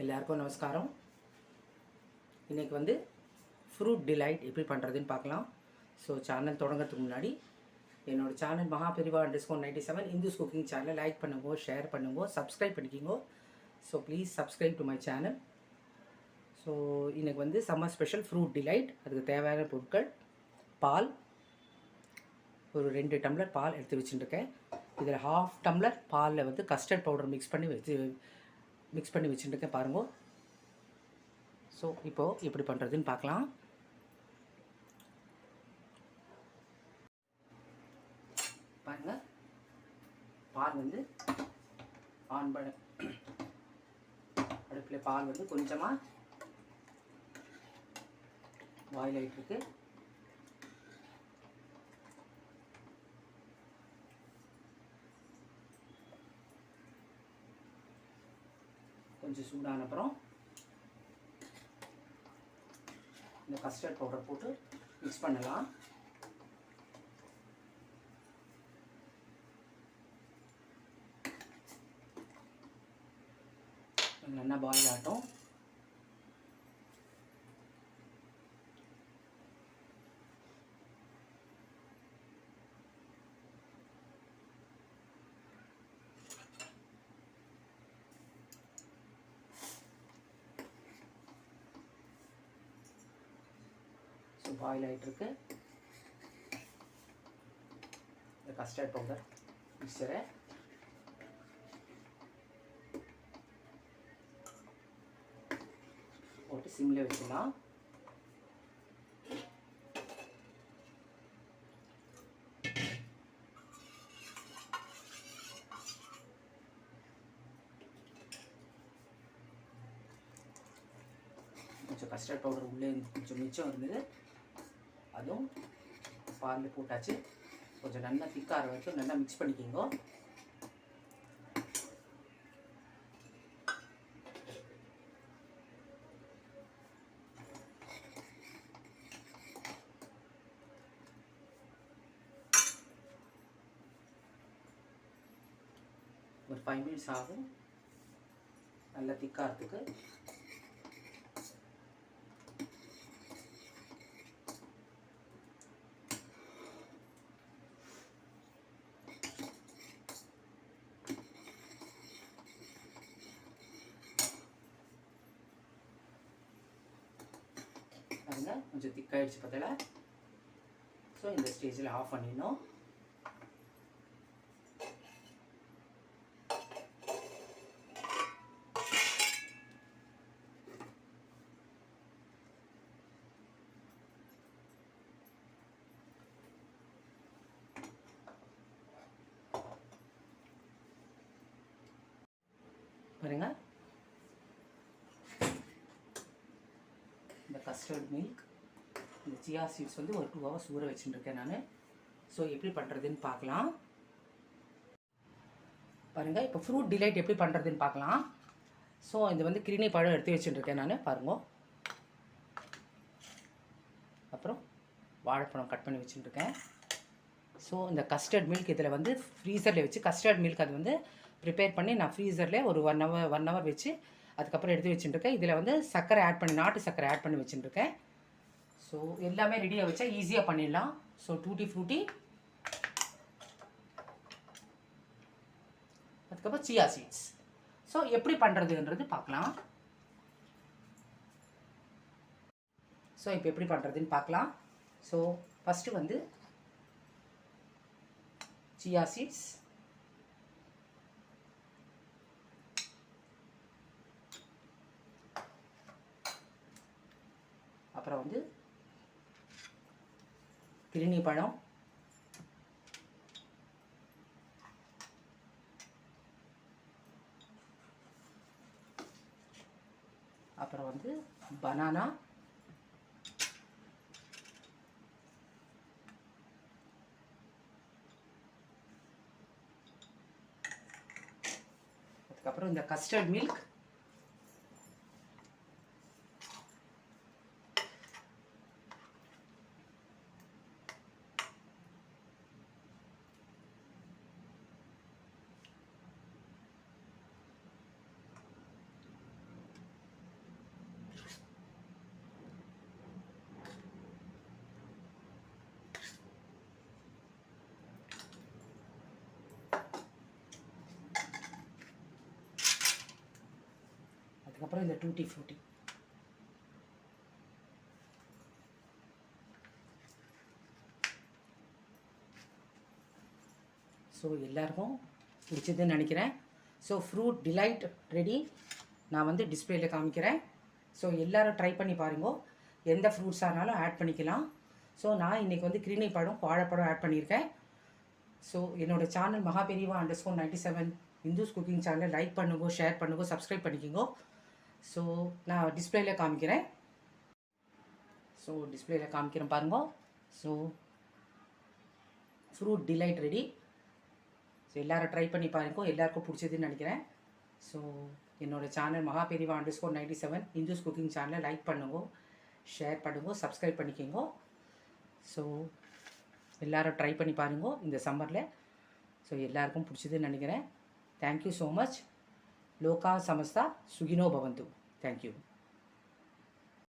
எல்லாருக்கும் நமஸ்காரம். இன்றைக்கி வந்து ஃப்ரூட் டிலைட் எப்படி பண்ணுறதுன்னு பார்க்கலாம். ஸோ சேனல் தொடங்கிறதுக்கு முன்னாடி என்னோடய சேனல் மகாபெரிவா _97 இந்துஸ் குக்கிங் சேனலை லைக் பண்ணுங்க, ஷேர் பண்ணுங்க, சப்ஸ்கிரைப் பண்ணிக்கிங்க. So please subscribe to my channel. So இன்றைக்கி வந்து சம்மர் ஸ்பெஷல் ஃப்ரூட் டிலைட். அதுக்கு தேவையான பொருட்கள்: பால், ஒரு 2 டம்ளர் பால் எடுத்து வச்சுட்டுருக்கேன். இதில் 1/2 டம்ளர் பாலில் வந்து கஸ்டர்ட் பவுடர் மிக்ஸ் பண்ணி வச்சுட்டுருக்கேன் பாருங்க. ஸோ இப்போது எப்படி பண்ணுறதுன்னு பார்க்கலாம். பாருங்கள், பால் வந்து ஆன் பண்ண அடுப்பில் பால் வந்து கொஞ்சமாக பாயில் ஆகிட்டுருக்கு. கொஞ்சம் சூடான அப்புறம் இந்த கஸ்டர்ட் பவுடர் போட்டு மிக்ஸ் பண்ணலாம். நல்லா பாயில் ஆகட்டும். பாயில் ஆகிட்டுருக்கு. இந்த கஸ்டர்ட் பவுடர் மிக்சரை போட்டு சிம்மில் வச்சிடலாம். கொஞ்சம் கஸ்டர்ட் பவுடர் உள்ளே கொஞ்சம் மிச்சம் இருந்தது, அதுவும் பாலில் போட்டாச்சு. கொஞ்சம் நல்லா திக்கார வரைக்கும் நல்லா மிக்ஸ் பண்ணிக்கிங்க. ஒரு 5 மினிட்ஸ் ஆகும் நல்லா திக்காரத்துக்கு. பாருங்க, கொஞ்சம் திக்காயிடுச்சு பார்த்தல. ஸோ இந்த ஸ்டேஜில் ஆஃப் பண்ணிடணும். பாருங்க, இந்த கஸ்டர்ட் மில்க், இந்த சியா சீட்ஸ் வந்து ஒரு 2 hours ஊற வச்சுட்டுருக்கேன் நான். ஸோ எப்படி பண்ணுறதுன்னு பார்க்கலாம். பாருங்கள், இப்போ ஃப்ரூட் டிலைட் எப்படி பண்ணுறதுன்னு பார்க்கலாம். ஸோ இது வந்து கிரினி பழம் எடுத்து வச்சுட்டுருக்கேன் நான் பாருங்க. அப்புறம் வாழைப்பழம் கட் பண்ணி வச்சுட்டுருக்கேன். ஸோ இந்த கஸ்டர்ட் மில்க் இதில் வந்து ஃப்ரீசரில் வச்சு கஸ்டர்ட் மில்க் அது வந்து ப்ரிப்பேர் பண்ணி நான் ஃப்ரீசரில் ஒரு 1 hour வச்சு அதுக்கப்புறம் எடுத்து வச்சுட்டுருக்கேன். இதில் வந்து சர்க்கரை ஆட் பண்ணி, நாட்டு சர்க்கரை ஆட் பண்ணி வச்சுட்டுருக்கேன். ஸோ எல்லாமே ரெடியாக வச்சா ஈஸியாக பண்ணிடலாம். ஸோ டூட்டி ஃப்ரூட்டி, அதுக்கப்புறம் சியா சீட்ஸ். ஸோ எப்படி பண்ணுறதுன்றது பார்க்கலாம். ஸோ இப்போ எப்படி பண்ணுறதுன்னு பார்க்கலாம். ஸோ ஃபஸ்ட்டு வந்து சியா சீட்ஸ், அப்புறம் வந்து கிரினி பழம், அப்புறம் வந்து பனானா, அதுக்கப்புறம் இந்த கஸ்டர்ட் மில்க், அதுக்கப்புறம் இந்த டூட்டி ஃப்ரூட்டி. ஸோ எல்லாருக்கும் பிடிச்சதுன்னு நினைக்கிறேன். So fruit delight ready. நான் வந்து டிஸ்பிளேயில் காமிக்கிறேன். ஸோ எல்லோரும் ட்ரை பண்ணி பாருங்க. எந்த ஃப்ரூட்ஸாக இருந்தாலும் ஆட் பண்ணிக்கலாம். ஸோ நான் இன்றைக்கி வந்து கிரிணி பழம் வாழைப்பழம் ஆட் பண்ணியிருக்கேன். ஸோ என்னோடய சேனல் மகாபெரிவா _97 இந்துஸ் குக்கிங் சேனலை லைக் பண்ணுங்க, ஷேர் பண்ணுங்க, சப்ஸ்கிரைப் பண்ணிக்கோங்க. ஸோ நான் டிஸ்பிளேயில் காமிக்கிறேன். ஸோ டிஸ்பிளேயில் காமிக்கிறேன் பாருங்க. So fruit delight ready. So எல்லோரும் ட்ரை பண்ணி பாருங்க. எல்லாருக்கும் பிடிச்சதுன்னு நினைக்கிறேன். ஸோ என்னோடய சேனல் மகாபெரிவா _97 இந்துஸ் குக்கிங் சேனலை லைக் பண்ணுங்க, ஷேர் பண்ணுங்க, சப்ஸ்கிரைப் பண்ணிக்கோங்க. ஸோ எல்லோரும் ட்ரை பண்ணி பாருங்க இந்த சம்மரில். ஸோ எல்லாருக்கும் பிடிச்சதுன்னு நினைக்கிறேன். Thank you so much. லோகா சமஸ்தா சுகினோ பவந்து. தேங்க்யூ.